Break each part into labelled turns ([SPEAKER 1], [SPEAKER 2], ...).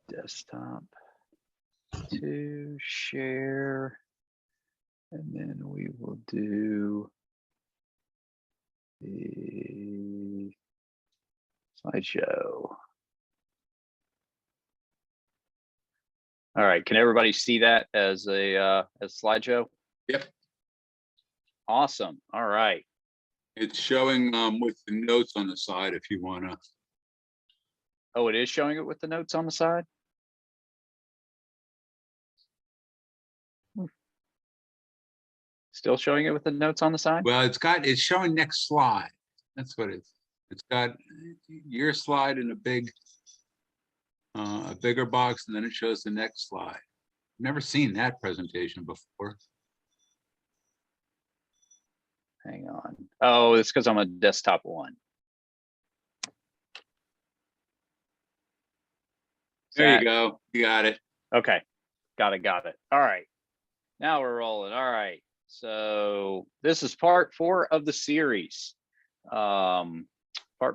[SPEAKER 1] desktop to share, and then we will do the slideshow. All right, can everybody see that as a slideshow?
[SPEAKER 2] Yep.
[SPEAKER 1] Awesome. All right.
[SPEAKER 2] It's showing with the notes on the side if you want to.
[SPEAKER 1] Oh, it is showing it with the notes on the side? Still showing it with the notes on the side?
[SPEAKER 2] Well, it's showing next slide. That's what it's got your slide in a bigger box, and then it shows the next slide. Never seen that presentation before.
[SPEAKER 1] Hang on. Oh, it's because I'm a desktop one.
[SPEAKER 2] There you go. You got it.
[SPEAKER 1] Okay. Got it. All right. Now we're rolling. All right. So this is part 4 of the series. Part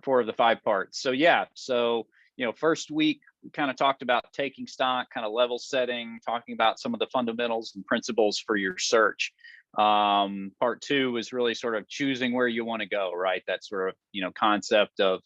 [SPEAKER 1] 4 of the 5 parts. So yeah. So, first week we kind of talked about taking stock, kind of level setting, talking about some of the fundamentals and principles for your search. Part 2 is really sort of choosing where you want to go, right? That sort of, concept of,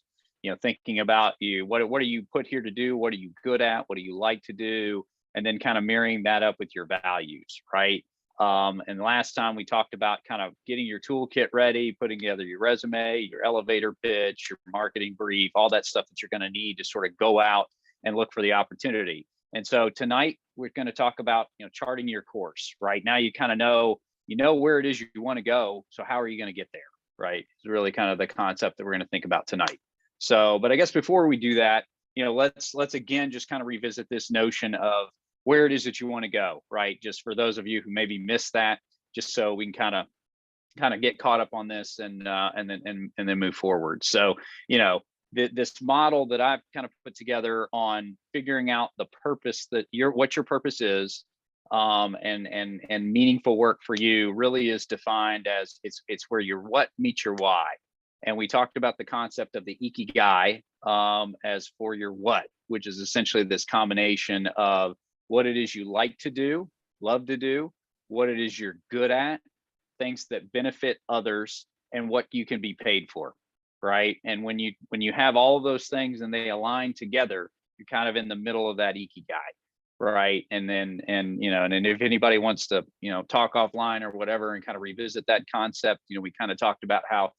[SPEAKER 1] thinking about what are you put here to do? What are you good at? What do you like to do? And then kind of marrying that up with your values, right? And last time we talked about kind of getting your toolkit ready, putting together your resume, your elevator pitch, your marketing brief, all that stuff that you're going to need to sort of go out and look for the opportunity. And so tonight we're going to talk about, charting your course. Right now, you kind of know where it is you want to go. So how are you going to get there? Right. It's really kind of the concept that we're going to think about tonight. So, but I guess before we do that, let's again just kind of revisit this notion of where it is that you want to go, right? Just for those of you who maybe missed that, just so we can kind of get caught up on this and then move forward. So, this model that I've kind of put together on figuring out the purpose that what your purpose is, and meaningful work for you really is defined as it's where your what meets your why. And we talked about the concept of the ikigai as for your what, which is essentially this combination of what it is you like to do, love to do, what it is you're good at, things that benefit others, and what you can be paid for, right? And when you have all of those things and they align together, you're kind of in the middle of that ikigai, right? And then and if anybody wants to talk offline or whatever and kind of revisit that concept, we kind of talked about how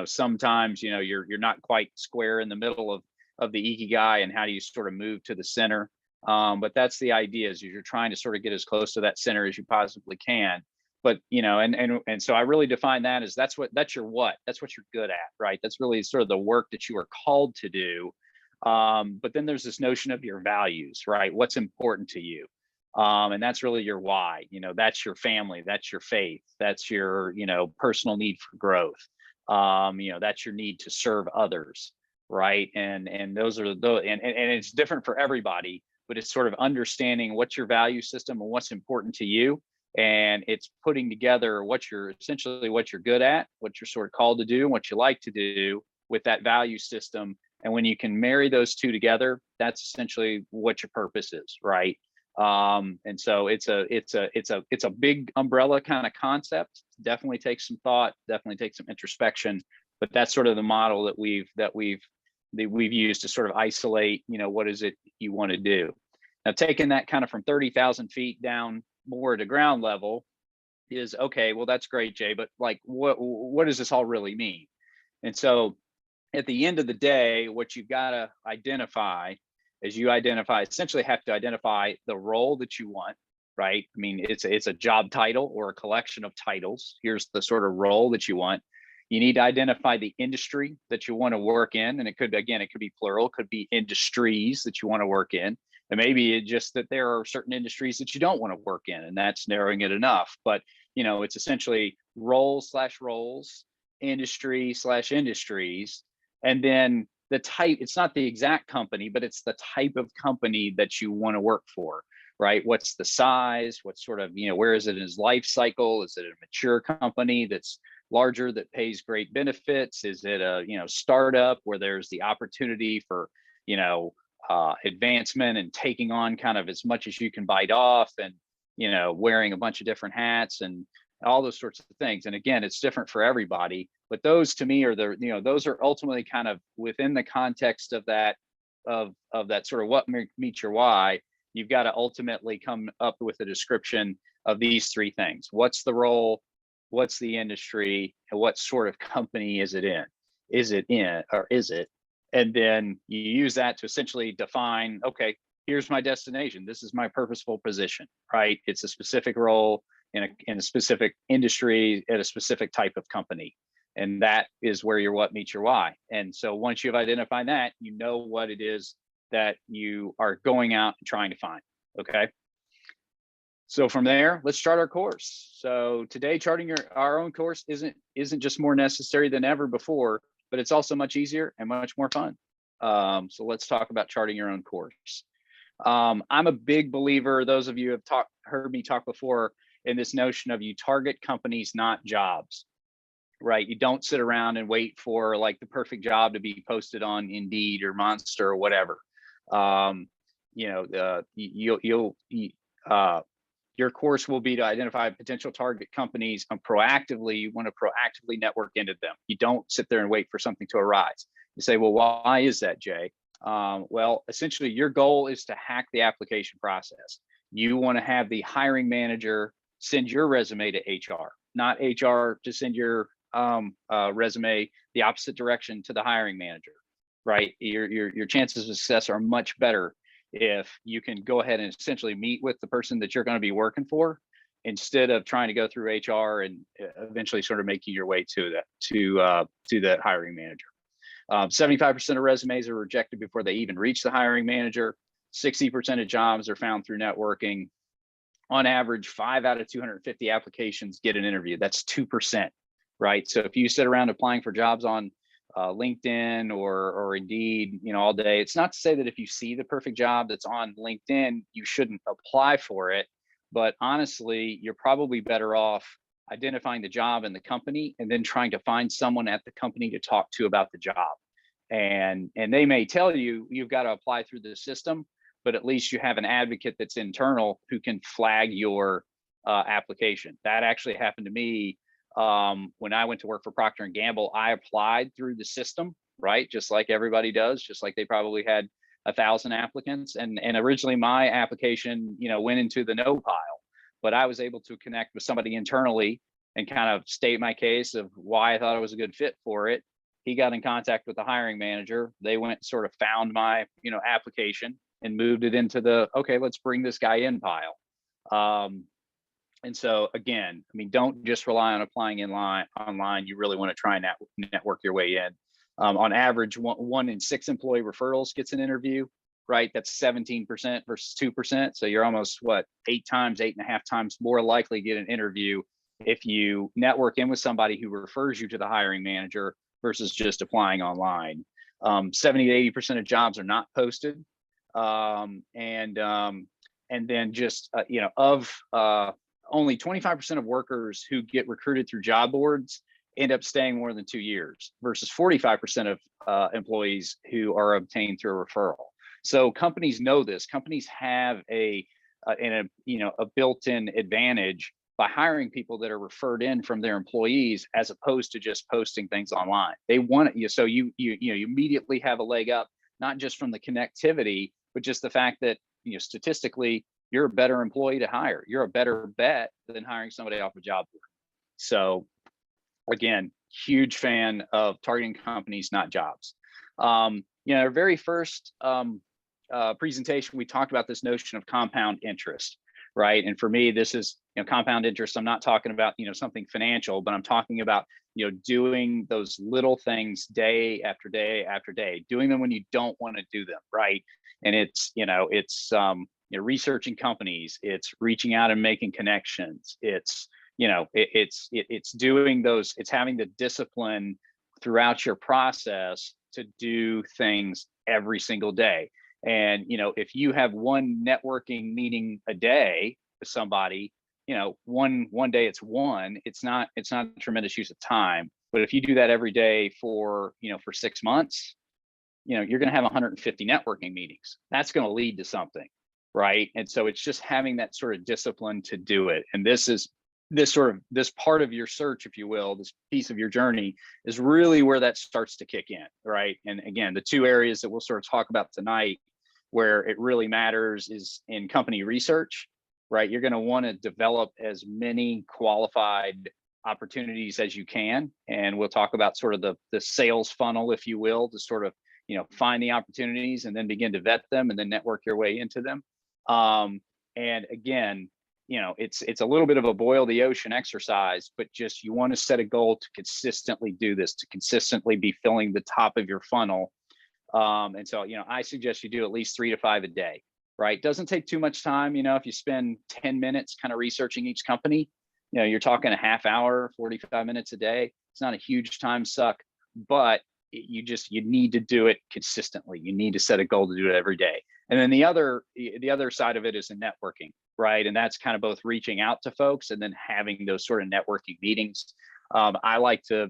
[SPEAKER 1] sometimes you're not quite square in the middle of the ikigai, and how do you sort of move to the center. But that's the idea, is you're trying to sort of get as close to that center as you possibly can. But and so I really define that as that's your what, that's what you're good at, right? That's really sort of the work that you are called to do. But then there's this notion of your values, right? What's important to you. And that's really your why. That's your family, that's your faith, that's your personal need for growth. That's your need to serve others, right? And those are the and it's different for everybody, but it's sort of understanding what's your value system and what's important to you. And it's putting together what you're good at, what you're sort of called to do, and what you like to do with that value system. And when you can marry those two together, that's essentially what your purpose is, right? And so it's a big umbrella kind of concept. Definitely takes some thought, definitely takes some introspection, but that's sort of the model that we've used to sort of isolate, what is it you want to do. Now, taking that kind of from 30,000 feet down more to ground level is okay. Well, that's great, Jay, but like, what does this all really mean? And so at the end of the day, what you've got to identify is essentially have to identify the role that you want, right? I mean, it's a job title or a collection of titles. Here's the sort of role that you want. You need to identify the industry that you want to work in. And it could be plural, could be industries that you want to work in. And maybe it's just that there are certain industries that you don't want to work in, and that's narrowing it enough. But, it's essentially roles, industry/industries. And then the type, it's not the exact company, but it's the type of company that you want to work for, right? What's the size? What sort of, where is it in its life cycle? Is it a mature company that's larger, that pays great benefits? Is it a, startup where there's the opportunity for, advancement and taking on kind of as much as you can bite off, and wearing a bunch of different hats and all those sorts of things. And again, it's different for everybody, but those to me are those are ultimately kind of within the context of that sort of what meets your why. You've got to ultimately come up with a description of these three things. What's the role? What's the industry? And what sort of company is it in? Is it in, or is it? And then you use that to essentially define, okay, here's my destination. This is my purposeful position, right? It's a specific role in a specific industry at a specific type of company. And that is where your what meets your why. And so once you've identified that, you know what it is that you are going out and trying to find, okay? So from there, let's chart our course. So today, charting our own course isn't just more necessary than ever before, but it's also much easier and much more fun. So let's talk about charting your own course. I'm a big believer, those of you have heard me talk before, in this notion of you target companies, not jobs, right? You don't sit around and wait for like the perfect job to be posted on Indeed or Monster or whatever. Your course will be to identify potential target companies and you want to proactively network into them. You don't sit there and wait for something to arise. You say, well, why is that, Jay? Well, essentially your goal is to hack the application process. You want to have the hiring manager send your resume to HR, not HR to send your resume the opposite direction to the hiring manager, right? Your chances of success are much better if you can go ahead and essentially meet with the person that you're going to be working for, instead of trying to go through HR and eventually sort of making your way to that hiring manager. 75% of resumes are rejected before they even reach the hiring manager. 60% of jobs are found through networking. On average, 5 out of 250 applications get an interview. That's 2%, right? So if you sit around applying for jobs on LinkedIn or Indeed, all day, it's not to say that if you see the perfect job that's on LinkedIn, you shouldn't apply for it. But honestly, you're probably better off identifying the job and the company, and then trying to find someone at the company to talk to about the job. And they may tell you you've got to apply through the system, but at least you have an advocate that's internal who can flag your application. That actually happened to me when I went to work for Procter & Gamble. I applied through the system, right? Just like everybody does, just like they probably had 1,000 applicants. And originally my application, went into the no pile, but I was able to connect with somebody internally and kind of state my case of why I thought I was a good fit for it. He got in contact with the hiring manager. They went and sort of found my, application and moved it into the, okay, let's bring this guy in pile. And so again, don't just rely on applying online. You really want to try and network your way in. On average, one in 6 employee referrals gets an interview, right? That's 17% versus 2%. So you're almost 8.5 times more likely to get an interview if you network in with somebody who refers you to the hiring manager versus just applying online. 70 to 80% of jobs are not posted. And then just, only 25% of workers who get recruited through job boards end up staying more than 2 years versus 45% of employees who are obtained through a referral. So companies know this. Companies have a built-in advantage by hiring people that are referred in from their employees, as opposed to just posting things online. They want you, so you immediately have a leg up, not just from the connectivity, but just the fact that statistically you're a better employee to hire. You're a better bet than hiring somebody off a job board. So again, huge fan of targeting companies, not jobs. Our very first presentation, we talked about this notion of compound interest, right? And for me, this is compound interest. I'm not talking about something financial, but I'm talking about doing those little things day after day after day, doing them when you don't want to do them, right? And it's researching companies, it's reaching out and making connections, it's doing those, it's having the discipline throughout your process to do things every single day. And if you have one networking meeting a day with somebody, one day it's not a tremendous use of time. But if you do that every day for 6 months, you're going to have 150 networking meetings. That's going to lead to something, right? And so it's just having that sort of discipline to do it. And this part of your search, if you will, this piece of your journey is really where that starts to kick in, right? And again, the two areas that we'll sort of talk about tonight where it really matters is in company research, right? You're going to want to develop as many qualified opportunities as you can. And we'll talk about sort of the sales funnel, if you will, to sort of, find the opportunities and then begin to vet them and then network your way into them. And again, it's a little bit of a boil the ocean exercise, but just you want to set a goal to consistently do this, to consistently be filling the top of your funnel. And so, I suggest you do at least 3 to 5 a day, right? Doesn't take too much time. If you spend 10 minutes kind of researching each company, you're talking a half hour, 45 minutes a day. It's not a huge time suck, but you need to do it consistently. You need to set a goal to do it every day. And then the other side of it is the networking, right? And that's kind of both reaching out to folks and then having those sort of networking meetings. I like to,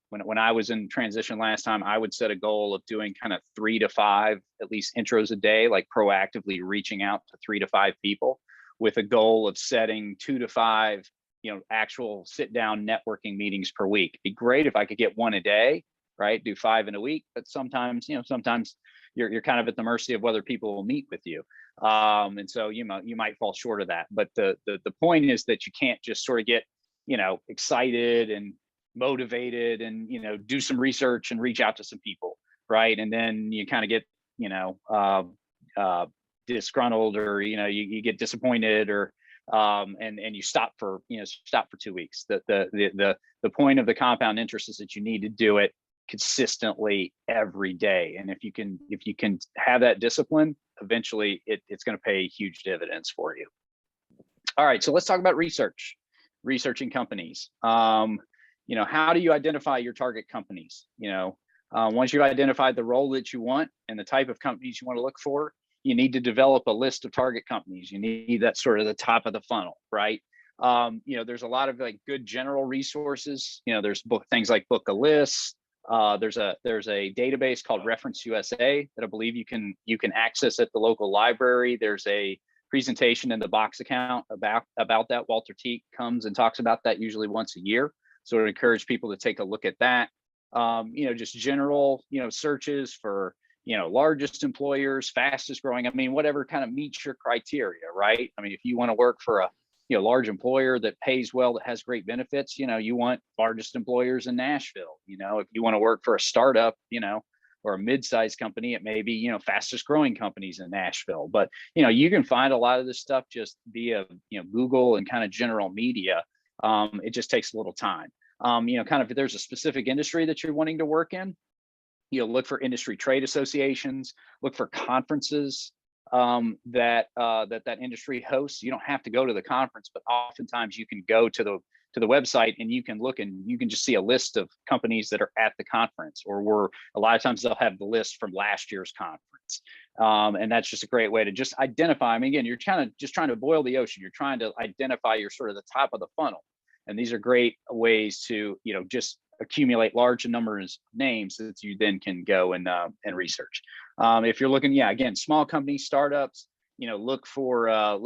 [SPEAKER 1] when I was in transition last time, I would set a goal of doing kind of 3 to 5, at least intros a day, like proactively reaching out to 3 to 5 people with a goal of setting 2 to 5, actual sit down networking meetings per week. It'd be great if I could get 1 a day, right? Do 5 in a week, but sometimes you're kind of at the mercy of whether people will meet with you. And so you might fall short of that. But the point is that you can't just sort of get, excited and motivated and, do some research and reach out to some people, right? And then you kind of get, disgruntled or, you get disappointed or, and you stop for 2 weeks. The point of the compound interest is that you need to do it consistently every day. And if you can have that discipline, eventually it's going to pay huge dividends for you. All right, so let's talk about researching companies. How do you identify your target companies? Once you've identified the role that you want and the type of companies you want to look for, you need to develop a list of target companies. You need that sort of the top of the funnel, right? There's a lot of like good general resources. There's things like Book a List. There's a database called Reference USA that I believe you can access at the local library. There's a presentation in the Box account about that. Walter Teague comes and talks about that usually once a year. So I encourage people to take a look at that. Just general, searches for, largest employers, fastest growing. I mean, whatever kind of meets your criteria, right? I mean, if you want to work for a large employer that pays well, that has great benefits, you want largest employers in Nashville. If you want to work for a startup, or a mid-sized company, it may be, fastest growing companies in Nashville. But, you can find a lot of this stuff just via, Google and kind of general media. It just takes a little time. Kind of if there's a specific industry that you're wanting to work in, look for industry trade associations, look for conferences that industry hosts. You don't have to go to the conference, but oftentimes you can go to the website and you can look and you can just see a list of companies that are at the conference, or a lot of times they'll have the list from last year's conference. And that's just a great way to just identify. I mean, again, you're trying to boil the ocean. You're trying to identify your sort of the top of the funnel. And these are great ways to, just accumulate large numbers of names that you then can go and research. If you're looking, again, small companies, startups, look for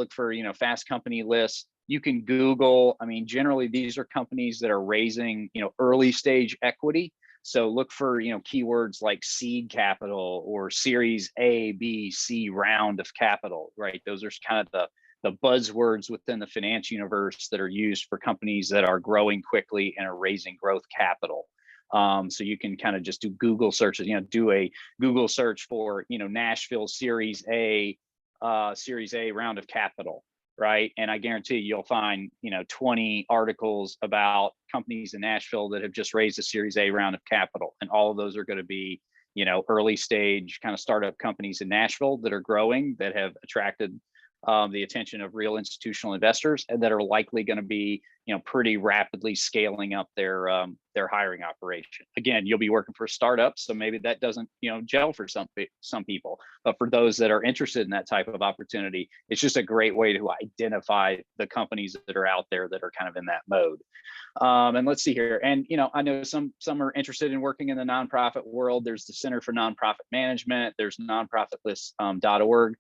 [SPEAKER 1] Fast Company lists. You can Google. I mean, generally these are companies that are raising, early stage equity. So look for, keywords like seed capital or Series A, B, C round of capital, right? Those are kind of the buzzwords within the finance universe that are used for companies that are growing quickly and are raising growth capital. So you can kind of just do Google searches, do a Google search for, Nashville Series A round of capital, right? And I guarantee you'll find, 20 articles about companies in Nashville that have just raised a Series A round of capital. And all of those are going to be, early stage kind of startup companies in Nashville that are growing, that have attracted the attention of real institutional investors, and that are likely going to be, pretty rapidly scaling up their hiring operation. Again, you'll be working for a startup, so maybe that doesn't gel for some people. But for those that are interested in that type of opportunity, it's just a great way to identify the companies that are out there that are kind of in that mode. And let's see here. And I know some are interested in working in the nonprofit world. There's the Center for Nonprofit Management. There's nonprofitlist.org.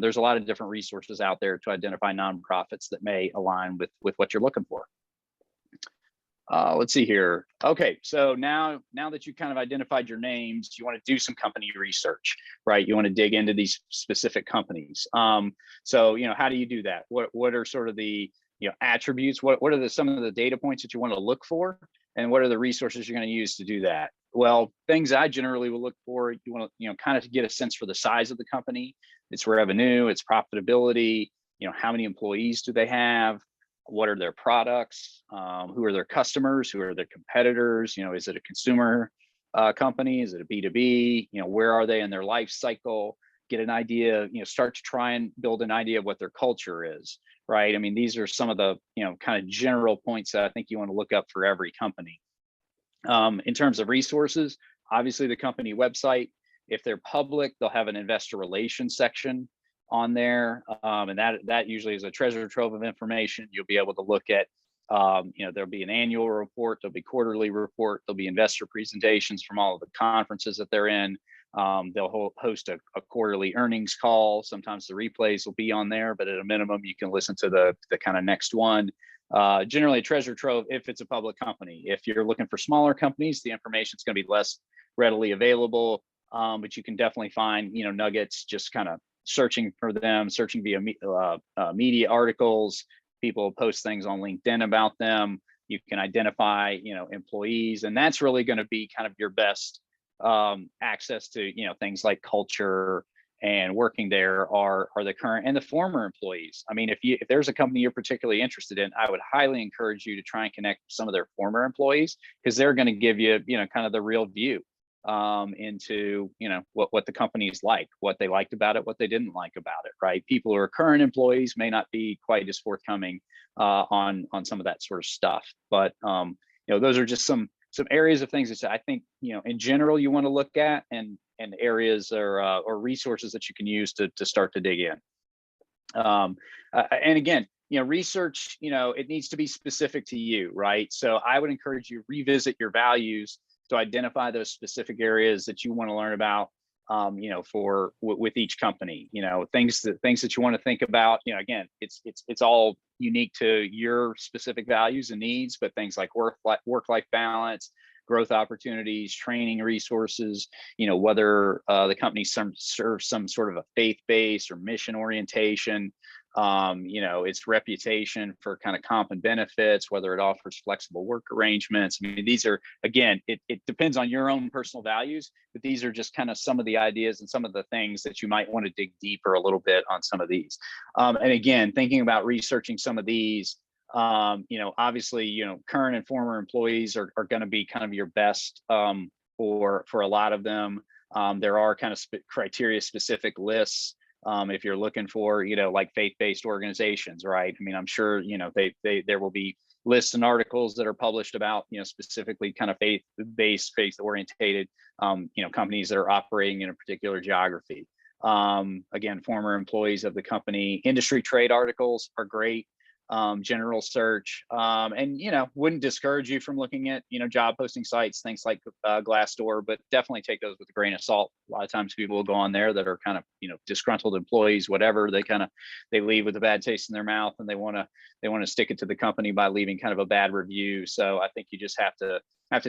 [SPEAKER 1] There's a lot of different resources out there to identify nonprofits that may align with what you're looking for. Let's see here. Okay, so now that you kind of identified your names, you want to do some company research, right? You want to dig into these specific companies. So how do you do that? What are sort of the attributes? What are some of the data points that you want to look for, and what are the resources you're going to use to do that? Well, things I generally will look for, you want to kind of get a sense for the size of the company, its revenue, its profitability. How many employees do they have? What are their products? Who are their customers? Who are their competitors? Is it a consumer company? Is it a B2B? Where are they in their life cycle? Get an idea, start to try and build an idea of what their culture is, right? I mean, these are some of the, kind of general points that I think you want to look up for every company. In terms of resources, obviously the company website. If they're public, they'll have an investor relations section on there, and that usually is a treasure trove of information. You'll be able to look at, there'll be an annual report, there'll be quarterly report, there'll be investor presentations from all of the conferences that they're in. They'll host a quarterly earnings call. Sometimes the replays will be on there, but at a minimum, you can listen to the kind of next one. Generally a treasure trove if it's a public company. If you're looking for smaller companies, the information is going to be less readily available, but you can definitely find, nuggets just kind of searching for them, searching via media articles. People post things on LinkedIn about them. You can identify, employees, and that's really going to be kind of your best access to, things like culture and working there are the current and the former employees. I mean, if there's a company you're particularly interested in, I would highly encourage you to try and connect with some of their former employees, because they're going to give you, kind of the real view into what the company is like, what they liked about it, what they didn't like about it, right? People who are current employees may not be quite as forthcoming on some of that sort of stuff, but those are just some areas of things that I think in general you want to look at, and areas or resources that you can use to start to dig in. And again, research, it needs to be specific to you, right? So I would encourage you to revisit your values to identify those specific areas that you want to learn about, with each company, things that you want to think about, again, it's all unique to your specific values and needs, but things like work-life balance, growth opportunities, training resources, whether the company serves some sort of a faith-based or mission orientation, its reputation for kind of comp and benefits, whether it offers flexible work arrangements. I mean, these are, again, it depends on your own personal values, but these are just kind of some of the ideas and some of the things that you might want to dig deeper a little bit on some of these. And again, thinking about researching some of these, obviously, current and former employees are going to be kind of your best for a lot of them. There are kind of criteria specific lists. If you're looking for, like faith-based organizations, right? I mean, I'm sure, there will be lists and articles that are published about, specifically kind of faith-based, faith-orientated, companies that are operating in a particular geography. Again, former employees of the company, industry trade articles are great. General search, and wouldn't discourage you from looking at job posting sites, things like Glassdoor, but definitely take those with a grain of salt. A lot of times people will go on there that are kind of disgruntled employees, whatever. They leave with a bad taste in their mouth, and they want to stick it to the company by leaving kind of a bad review. So I think you just have to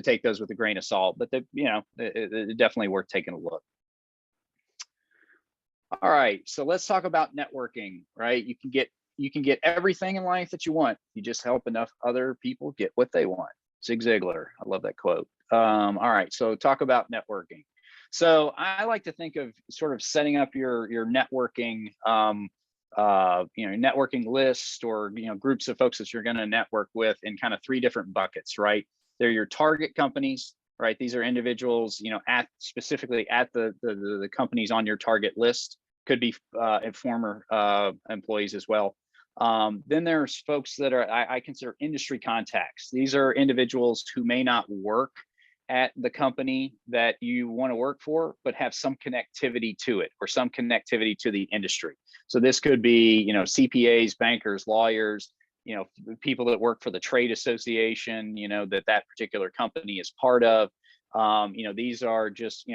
[SPEAKER 1] take those with a grain of salt, but it's definitely worth taking a look. All right, so let's talk about networking, right? You can get everything in life that you want. You just help enough other people get what they want. Zig Ziglar, I love that quote. All right, so talk about networking. So I like to think of sort of setting up your networking, networking list, or groups of folks that you're going to network with in kind of three different buckets, right? They're your target companies, right? These are individuals, specifically at the companies on your target list. Could be former employees as well. Then there's folks that are, I consider industry contacts. These are individuals who may not work at the company that you want to work for, but have some connectivity to it or some connectivity to the industry. So this could be, CPAs, bankers, lawyers, people that work for the trade association, that particular company is part of. These are just,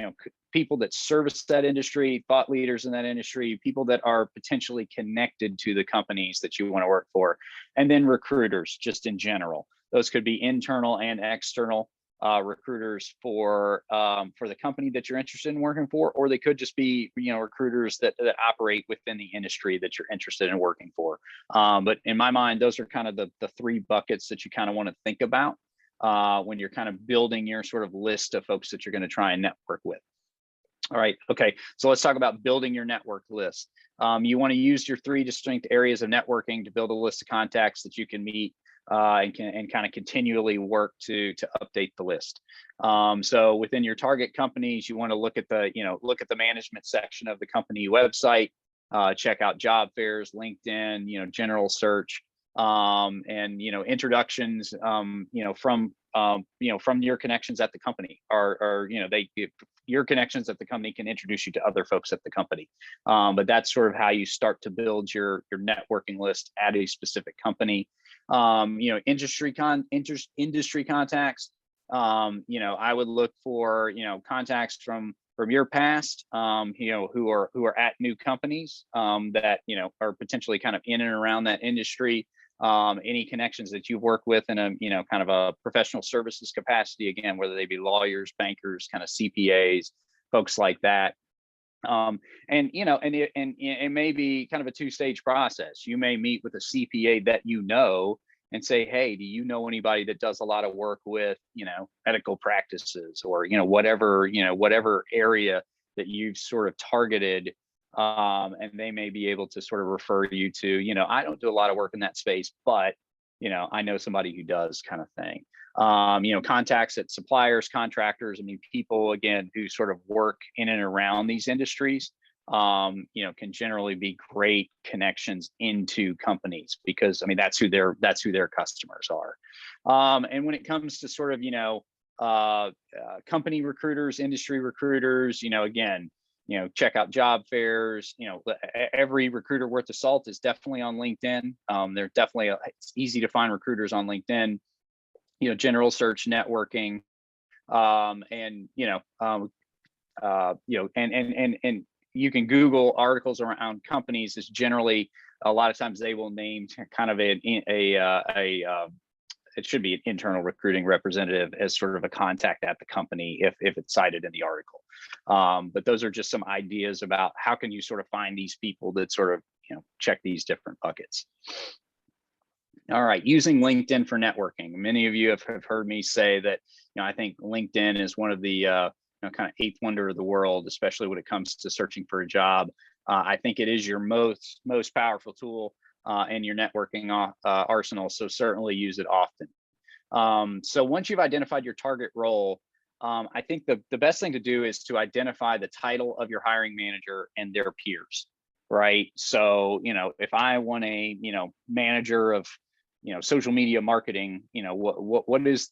[SPEAKER 1] people that service that industry, thought leaders in that industry, people that are potentially connected to the companies that you want to work for. And then recruiters, just in general. Those could be internal and external recruiters for the company that you're interested in working for, or they could just be, recruiters that operate within the industry that you're interested in working for. But in my mind, those are kind of the three buckets that you kind of want to think about when you're kind of building your sort of list of folks that you're going to try and network with. All right. Okay. So let's talk about building your network list. You want to use your 3 distinct areas of networking to build a list of contacts that you can meet and kind of continually work to update the list. So within your target companies, you want to look at the management section of the company website, check out job fairs, LinkedIn, general search, and introductions, from your connections at the company are your connections at the company can introduce you to other folks at the company. But that's sort of how you start to build your networking list at a specific company. Industry contacts. I would look for contacts from your past, who are at new companies that are potentially kind of in and around that industry. Any connections that you've worked with in a kind of a professional services capacity, again, whether they be lawyers, bankers, kind of CPAs, folks like that. And it may be kind of a 2-stage process. You may meet with a CPA that and say, hey, do you know anybody that does a lot of work with medical practices or whatever area that you've sort of targeted, and they may be able to sort of refer you to, I don't do a lot of work in that space, but I know somebody who does, kind of thing. Contacts at suppliers, contractors, people, again, who sort of work in and around these industries, can generally be great connections into companies because, that's who their customers are. And when it comes to sort of, company recruiters, industry recruiters, again, check out job fairs. Every recruiter worth of salt is definitely on LinkedIn. They're definitely, it's easy to find recruiters on LinkedIn. General search, networking, and you can Google articles around companies. Is generally a lot of times they will name kind of it should be an internal recruiting representative as sort of a contact at the company if it's cited in the article. But those are just some ideas about how can you sort of find these people that sort of check these different buckets. All right, using LinkedIn for networking. Many of you have heard me say that, I think LinkedIn is one of the kind of 8th wonder of the world, especially when it comes to searching for a job. I think it is your most powerful tool in your networking arsenal, so certainly use it often. So once you've identified your target role, I think the best thing to do is to identify the title of your hiring manager and their peers, right? So, if I want a, manager of social media marketing, what is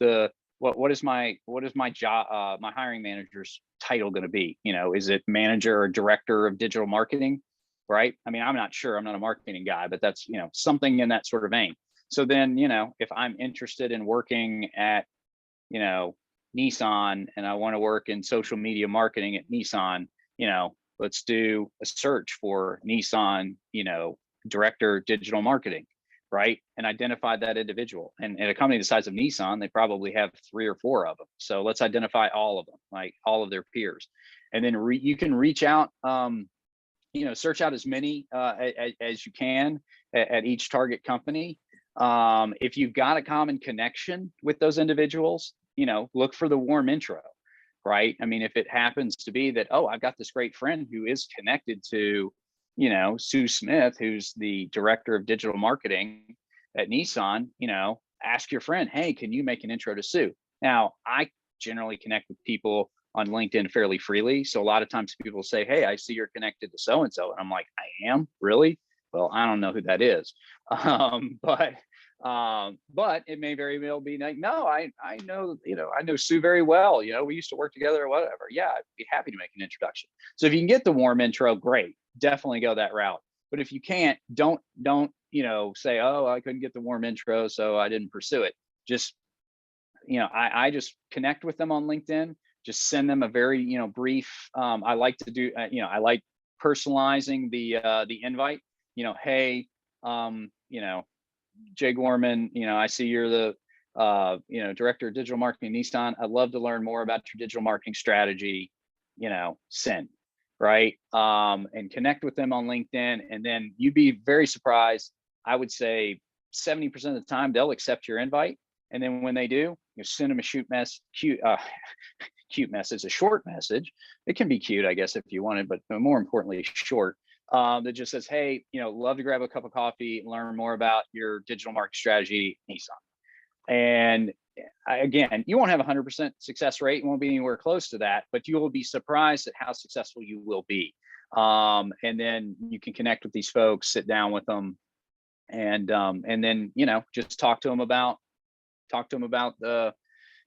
[SPEAKER 1] my job, my hiring manager's title going to be? Is it manager or director of digital marketing? Right. I'm not sure. I'm not a marketing guy, but that's, something in that sort of vein. So then, if I'm interested in working at, Nissan and I want to work in social media marketing at Nissan, let's do a search for Nissan, director digital marketing. Right. And identify that individual. And at a company the size of Nissan, they probably have 3 or 4 of them. So let's identify all of them, like all of their peers. And then you can reach out, search out as many as you can at each target company. If you've got a common connection with those individuals, look for the warm intro. Right. If it happens to be that, oh, I've got this great friend who is connected to Sue Smith, who's the director of digital marketing at Nissan, ask your friend, hey, can you make an intro to Sue? Now, I generally connect with people on LinkedIn fairly freely. So a lot of times people say, hey, I see you're connected to so-and-so. And I'm like, I am? Really? Well, I don't know who that is. But it may very well be like, no, I know, I know Sue very well. We used to work together or whatever. Yeah, I'd be happy to make an introduction. So if you can get the warm intro, great. Definitely go that route. But if you can't, don't say, oh, I couldn't get the warm intro, so I didn't pursue it. Just, I just connect with them on LinkedIn. Just send them a very, brief. I like to do, I like personalizing the invite. Hey, Jay Gorman, I see you're the director of digital marketing Nissan. I'd love to learn more about your digital marketing strategy. Send, right? And connect with them on LinkedIn, and then you'd be very surprised. I would say 70% of the time they'll accept your invite, and then when they do, you send them a cute message, a short message. It can be cute, I guess, if you wanted, but more importantly, short. That just says, hey, love to grab a cup of coffee and learn more about your digital marketing strategy, Nissan. And again, you won't have 100% success rate. You won't be anywhere close to that, but you will be surprised at how successful you will be. And then you can connect with these folks, sit down with them, and then just talk to them about the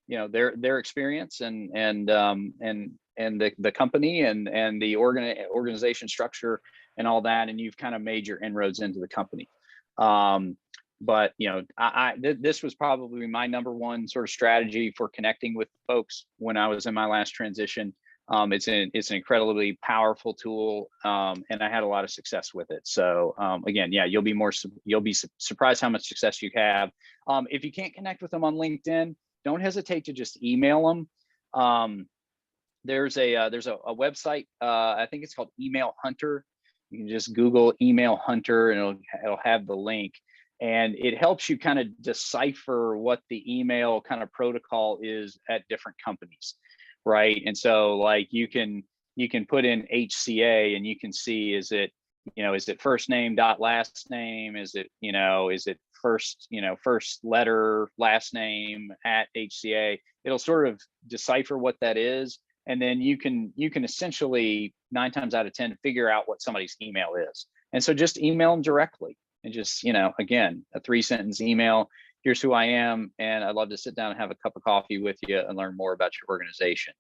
[SPEAKER 1] their experience and the company and the organization structure and all that, and you've kind of made your inroads into the company. But this was probably my number one sort of strategy for connecting with folks when I was in my last transition. It's an incredibly powerful tool, and I had a lot of success with it. So again, yeah, you'll be surprised how much success you have. If you can't connect with them on LinkedIn, don't hesitate to just email them. There's a website, I think it's called Email Hunter. You can just Google Email Hunter and it'll have the link, and it helps you kind of decipher what the email kind of protocol is at different companies, right? And so like you can put in HCA and you can see, is it first name dot last name? Is it first letter, last name at HCA? It'll sort of decipher what that is. And then you can essentially 9 times out of 10 figure out what somebody's email is. And so just email them directly and just, again, a 3-sentence email. Here's who I am, and I'd love to sit down and have a cup of coffee with you and learn more about your organization.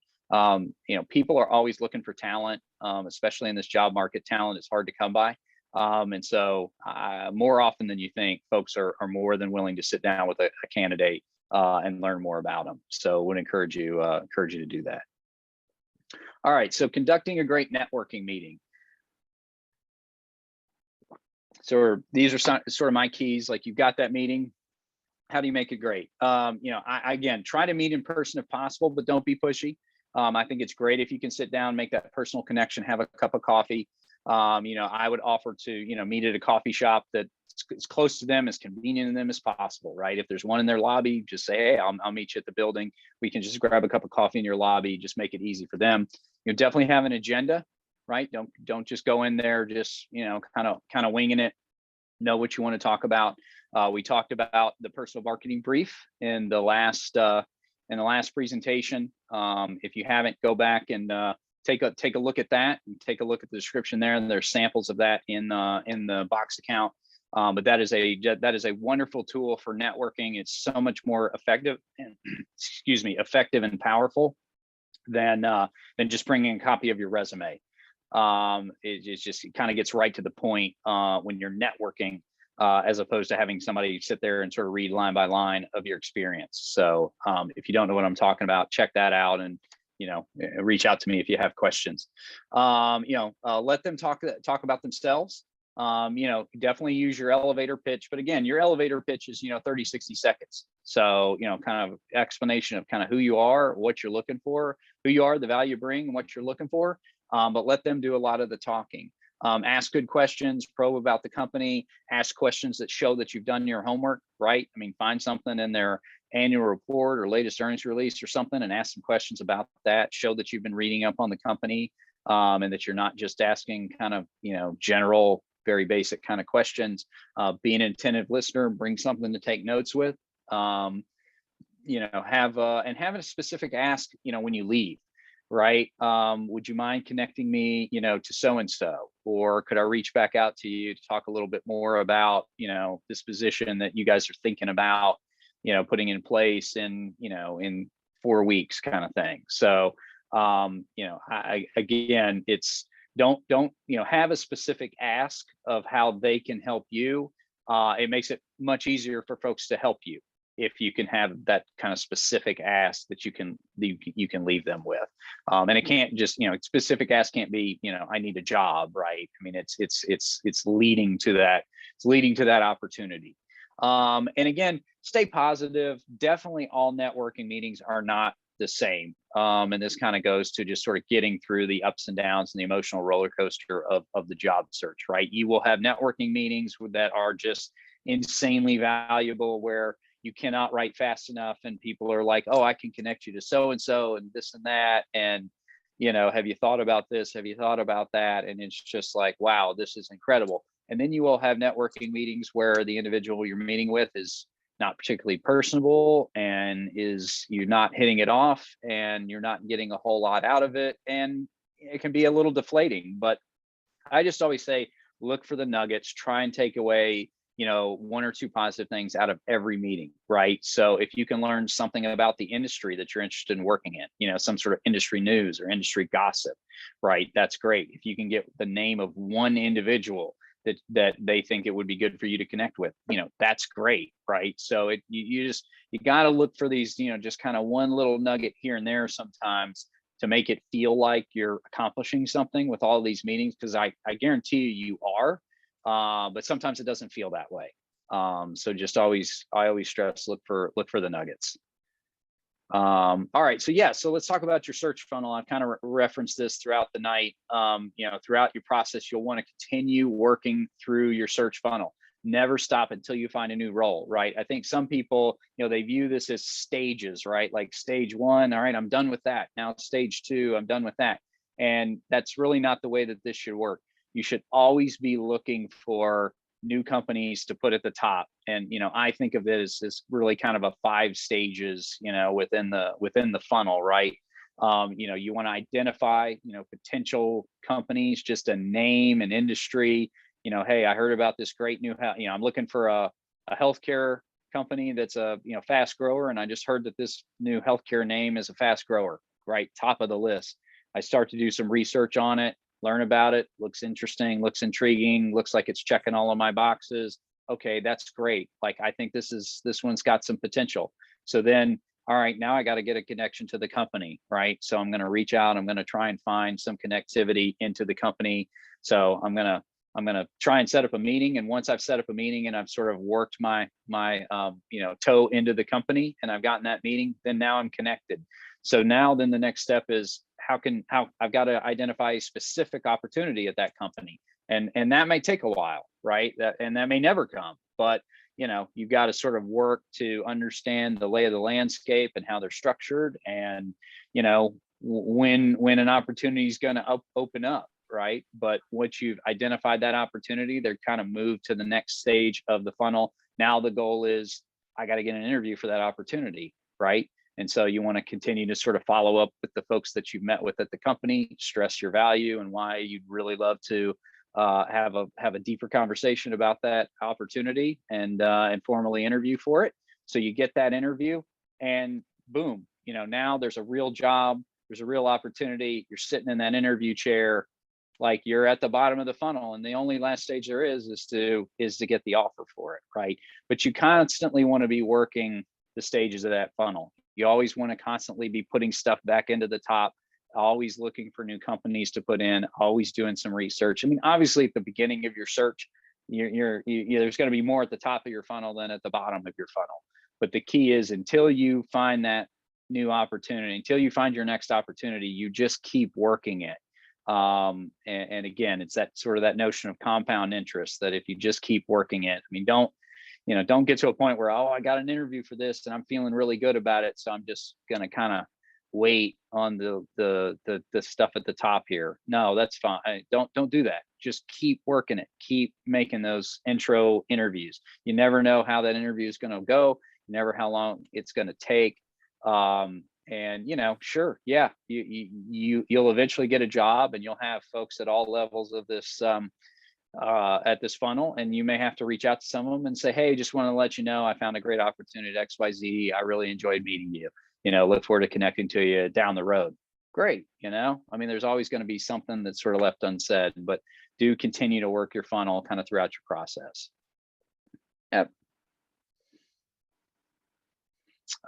[SPEAKER 1] People are always looking for talent, especially in this job market. Talent is hard to come by. And so more often than you think, folks are more than willing to sit down with a candidate and learn more about them. So would encourage you to do that. All right, so conducting a great networking meeting. So these are sort of my keys. Like, you've got that meeting. How do you make it great? I again, try to meet in person if possible, but don't be pushy. I think it's great if you can sit down, make that personal connection, have a cup of coffee. I would offer to, meet at a coffee shop that's as close to them, as convenient to them as possible, right? If there's one in their lobby, just say, hey, I'll meet you at the building. We can just grab a cup of coffee in your lobby, just make it easy for them. Definitely have an agenda, right? Don't just go in there, just, kind of winging it. Know what you want to talk about. We talked about the personal marketing brief in the last presentation. If you haven't, go back and take a look at that, and take a look at the description there. And there's samples of that in the Box account. But that is a wonderful tool for networking. It's so much more effective and powerful than just bringing a copy of your resume. It kind of gets right to the point when you're networking, as opposed to having somebody sit there and sort of read line by line of your experience. So if you don't know what I'm talking about, check that out, and reach out to me if you have questions. Let them talk about themselves. Definitely use your elevator pitch, but again, your elevator pitch is 30, 60 seconds. So kind of explanation of kind of who you are, what you're looking for, who you are, the value you bring, and what you're looking for. But let them do a lot of the talking. Ask good questions, probe about the company, ask questions that show that you've done your homework, right? I mean, find something in their annual report or latest earnings release or something, and ask some questions about that. Show that you've been reading up on the company, and that you're not just asking kind of, general, very basic kind of questions. Be an attentive listener, bring something to take notes with. Have a specific ask, when you leave. right? Would you mind connecting me, to so-and-so? Or could I reach back out to you to talk a little bit more about, this position that you guys are thinking about, putting in place in 4 weeks kind of thing. So, again, it's don't, have a specific ask of how they can help you. It makes it much easier for folks to help you if you can have that kind of specific ask that you can leave them with. And it can't just, specific ask can't be, I need a job, right? I mean, it's leading to that. It's leading to that opportunity. And again, stay positive. Definitely all networking meetings are not the same. And this kind of goes to just sort of getting through the ups and downs and the emotional roller coaster of the job search, right? You will have networking meetings that are just insanely valuable, where you cannot write fast enough and people are like, oh, I can connect you to so and so and this and that, and have you thought about this, have you thought about that? And it's just like, wow, this is incredible. And then you will have networking meetings where the individual you're meeting with is not particularly personable, and you're not hitting it off, and you're not getting a whole lot out of it, and it can be a little deflating. But I just always say, look for the nuggets, try and take away, one or two positive things out of every meeting, right? So if you can learn something about the industry that you're interested in working in, some sort of industry news or industry gossip, right? That's great. If you can get the name of one individual that they think it would be good for you to connect with, that's great, right? So you got to look for these, just kind of one little nugget here and there sometimes, to make it feel like you're accomplishing something with all these meetings, because I guarantee you are, but sometimes it doesn't feel that way. So I always stress, look for the nuggets. All right, so let's talk about your search funnel. I've kind of referenced this throughout the night. Throughout your process, you'll want to continue working through your search funnel. Never stop until you find a new role, right? I think some people, they view this as stages, right? Like stage one, all right, I'm done with that. Now stage two, I'm done with that. And that's really not the way that this should work. You should always be looking for new companies to put at the top. And, I think of it as really kind of a 5 stages, within the funnel, right? You want to identify, potential companies, just a name, an industry. Hey, I heard about this great new, I'm looking for a healthcare company that's a, fast grower. And I just heard that this new healthcare name is a fast grower, right? Top of the list. I start to do some research on it, learn about it. Looks interesting, looks intriguing, looks like it's checking all of my boxes. Okay, that's great. Like, I think this one's got some potential. So then, all right, now I got to get a connection to the company, right? So I'm going to reach out. I'm going to try and find some connectivity into the company. So I'm going to try and set up a meeting. And once I've set up a meeting and I've sort of worked my toe into the company, and I've gotten that meeting, then now I'm connected. So now then the next step is, how I've got to identify a specific opportunity at that company. And that may take a while, right? And that may never come, but you've got to sort of work to understand the lay of the landscape and how they're structured, and when an opportunity is going to open up, right? But once you've identified that opportunity, they're kind of moved to the next stage of the funnel. Now the goal is, I got to get an interview for that opportunity, right? And so you want to continue to sort of follow up with the folks that you've met with at the company, stress your value and why you'd really love to have a deeper conversation about that opportunity, and formally interview for it. So you get that interview, and boom, now there's a real job, there's a real opportunity. You're sitting in that interview chair, like you're at the bottom of the funnel, and the only last stage there is to get the offer for it, right? But you constantly want to be working the stages of that funnel. You always want to constantly be putting stuff back into the top, always looking for new companies to put in, always doing some research. I mean, obviously at the beginning of your search, there's going to be more at the top of your funnel than at the bottom of your funnel. But the key is, until you find that new opportunity, until you find your next opportunity, you just keep working it. And again, it's that sort of that notion of compound interest, that if you just keep working it, I mean, don't get to a point where, oh, I got an interview for this and I'm feeling really good about it, so I'm just going to kind of wait on the stuff at the top here. No, that's fine. Don't do that. Just keep working it. Keep making those intro interviews. You never know how that interview is going to go. You never how long it's going to take. And sure, yeah, you'll eventually get a job, and you'll have folks at all levels of this at this funnel, and you may have to reach out to some of them and say, hey, just want to let you know I found a great opportunity at XYZ. I really enjoyed meeting you. Look forward to connecting to you down the road. Great. I mean, there's always going to be something that's sort of left unsaid, but do continue to work your funnel kind of throughout your process. Yep.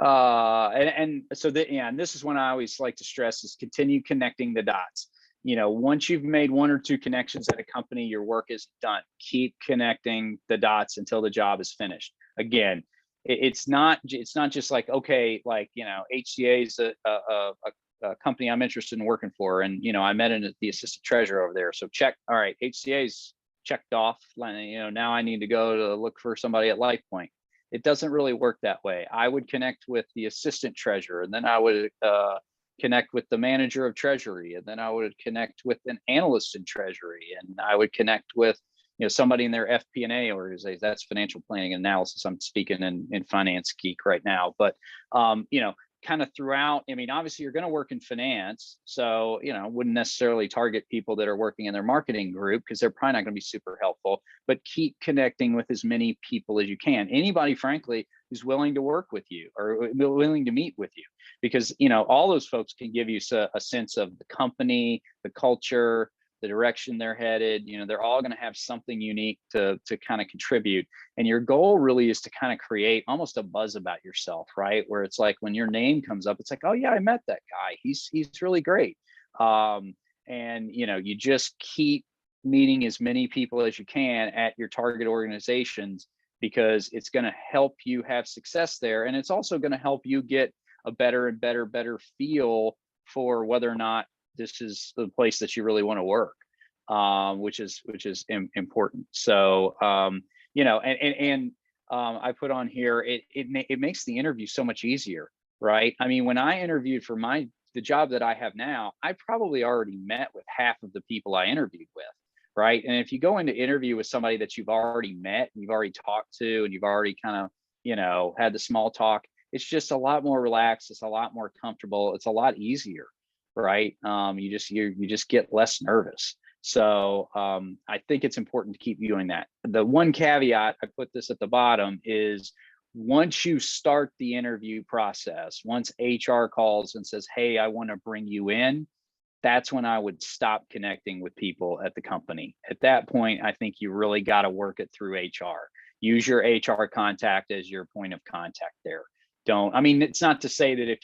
[SPEAKER 1] And so and this is one I always like to stress is continue connecting the dots. Once you've made one or two connections at a company, your work isn't done. Keep connecting the dots until the job is finished. Again, it's not just like, okay, like, HCA is a company I'm interested in working for, and I met the assistant treasurer over there, so check. All right, HCA's checked off. Now I need to go to look for somebody at LifePoint. It doesn't really work that way. I would connect with the assistant treasurer, and then I would connect with the manager of treasury, and then I would connect with an analyst in treasury, and I would connect with somebody in their FP&A organization. That's financial planning and analysis. I'm speaking in finance geek right now, but kind of throughout. I mean, obviously you're going to work in finance, so wouldn't necessarily target people that are working in their marketing group, because they're probably not going to be super helpful. But keep connecting with as many people as you can. Anybody, frankly, who's willing to work with you or willing to meet with you, because all those folks can give you a sense of the company, the culture, the direction they're headed. They're all going to have something unique to kind of contribute. And your goal really is to kind of create almost a buzz about yourself, right? Where it's like when your name comes up, it's like, oh yeah, I met that guy. He's really great. And you just keep meeting as many people as you can at your target organizations, because it's going to help you have success there. And it's also going to help you get a better and better feel for whether or not this is the place that you really want to work, which is important. So, I put on here, it makes the interview so much easier, right? I mean, when I interviewed for the job that I have now, I probably already met with half of the people I interviewed with, right? And if you go into interview with somebody that you've already met, you've already talked to, and you've already kind of, had the small talk, it's just a lot more relaxed. It's a lot more comfortable. It's a lot easier, right? You just get less nervous. So I think it's important to keep doing that. The one caveat, I put this at the bottom, is once you start the interview process, once HR calls and says, hey, I want to bring you in, that's when I would stop connecting with people at the company. At that point, I think you really got to work it through HR. Use your HR contact as your point of contact there. It's not to say that if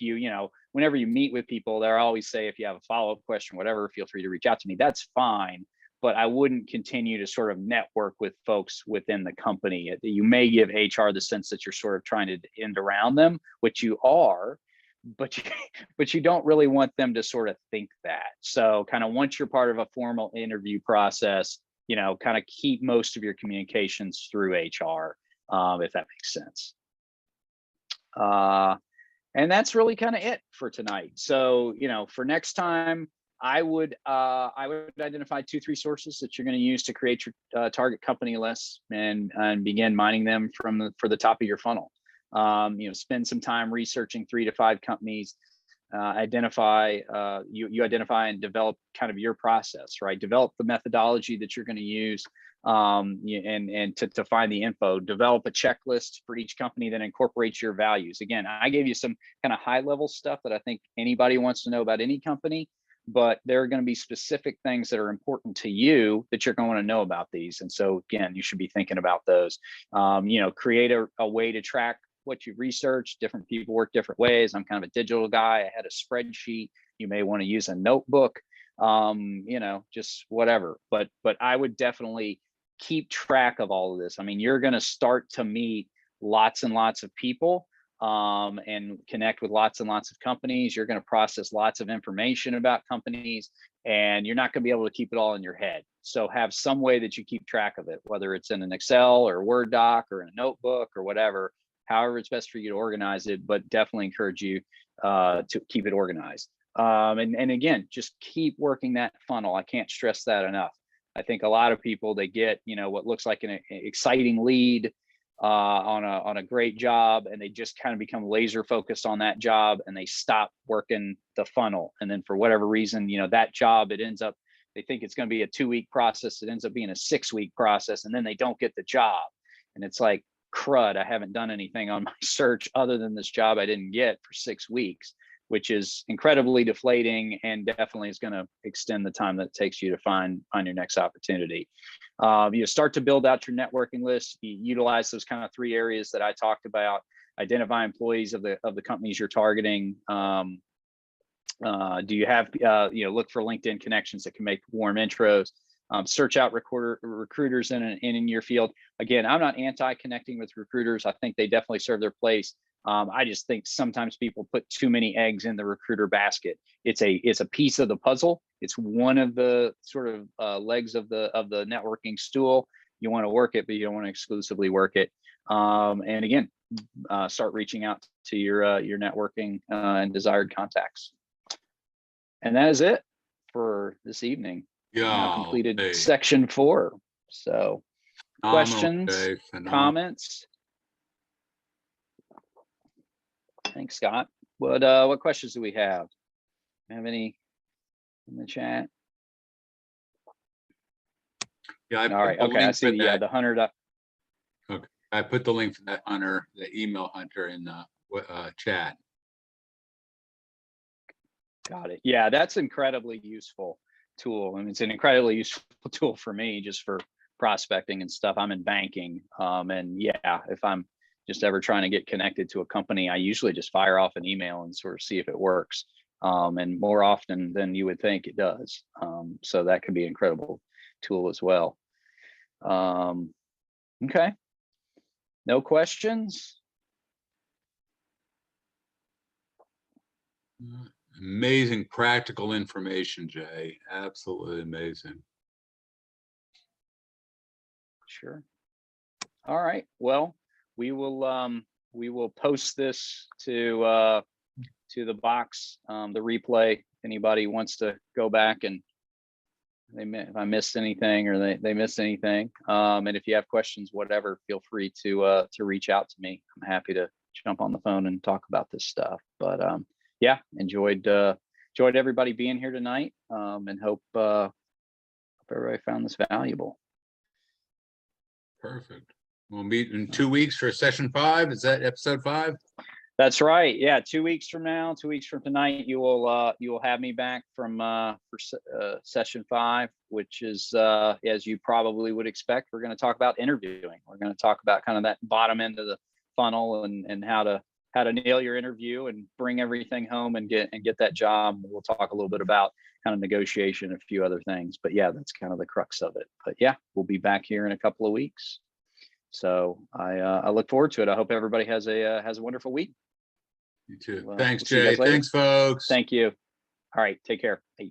[SPEAKER 1] whenever you meet with people, they'll always say, if you have a follow-up question, whatever, feel free to reach out to me. That's fine. But I wouldn't continue to sort of network with folks within the company. You may give HR the sense that you're sort of trying to end around them, which you are, but you don't really want them to sort of think that. So kind of once you're part of a formal interview process, kind of keep most of your communications through HR, if that makes sense. And that's really kind of it for tonight. So, for next time, I would identify 2-3 sources that you're going to use to create your target company list, and begin mining them for the top of your funnel. Spend some time researching 3 to 5 companies. Identify and develop kind of your process, right? Develop the methodology that you're going to use, and to find the info. Develop a checklist for each company that incorporates your values. Again, I gave you some kind of high level stuff that I think anybody wants to know about any company, but there are going to be specific things that are important to you that you're going to want to know about these. And so again, you should be thinking about those. Create a way to track what you research. Different people work different ways. I'm kind of a digital guy. I had a spreadsheet. You may want to use a notebook, just whatever. But I would definitely keep track of all of this. I mean, you're going to start to meet lots and lots of people, and connect with lots and lots of companies. You're going to process lots of information about companies, and you're not going to be able to keep it all in your head. So have some way that you keep track of it, whether it's in an Excel or Word doc or in a notebook or whatever, however it's best for you to organize it, but definitely encourage you to keep it organized. And again, just keep working that funnel. I can't stress that enough. I think a lot of people, they get, what looks like an exciting lead, on a great job, and they just kind of become laser focused on that job, and they stop working the funnel. And then for whatever reason, that job, it ends up, they think it's going to be a 2-week process. It ends up being a 6-week process, and then they don't get the job. And it's like, crud, I haven't done anything on my search other than this job I didn't get for 6 weeks, which is incredibly deflating, and definitely is going to extend the time that it takes you to find your next opportunity. You start to build out your networking list. You utilize those kind of 3 areas that I talked about. Identify employees of the companies you're targeting. Do you have look for LinkedIn connections that can make warm intros. Search out recruiters in your field. Again, I'm not anti-connecting with recruiters. I think they definitely serve their place. I just think sometimes people put too many eggs in the recruiter basket. It's a piece of the puzzle. It's one of the sort of legs of the networking stool. You want to work it, but you don't want to exclusively work it. And again, start reaching out to your networking and desired contacts. And that is it for this evening.
[SPEAKER 2] Yeah.
[SPEAKER 1] Completed section 4. So questions, comments? Thanks, Scott. What questions do we have? Have any in the chat?
[SPEAKER 2] Yeah.
[SPEAKER 1] All right. Okay. I see the Hunter.
[SPEAKER 2] Okay. I put the link for that Hunter, the email Hunter, in the chat.
[SPEAKER 1] Got it. Yeah, that's incredibly useful tool. I mean, it's an incredibly useful tool for me just for prospecting and stuff. I'm in banking. And yeah, if I'm just ever trying to get connected to a company, I usually just fire off an email and sort of see if it works. And more often than you would think it does. So that could be an incredible tool as well. Okay. No questions?
[SPEAKER 2] Amazing practical information, Jay. Absolutely amazing. Sure.
[SPEAKER 1] All right. Well, we will post this to the box, the replay. If anybody wants to go back and if I missed anything or they missed anything, and if you have questions, whatever, feel free to reach out to me. I'm happy to jump on the phone and talk about this stuff. But yeah, enjoyed everybody being here tonight, and hope everybody found this valuable.
[SPEAKER 2] Perfect. We'll meet in 2 weeks for session 5. Is that episode 5?
[SPEAKER 1] That's right. Yeah, 2 weeks from now, 2 weeks from tonight, you will have me back for session 5, which is as you probably would expect. We're going to talk about interviewing. We're going to talk about kind of that bottom end of the funnel and how to nail your interview and bring everything home and get that job. We'll talk a little bit about kind of negotiation, a few other things, but yeah, that's kind of the crux of it. But yeah, we'll be back here in a couple of weeks. So I look forward to it. I hope everybody has a wonderful week.
[SPEAKER 2] You too. Thanks, Jay. Thanks, folks.
[SPEAKER 1] Thank you. All right. Take care. Bye.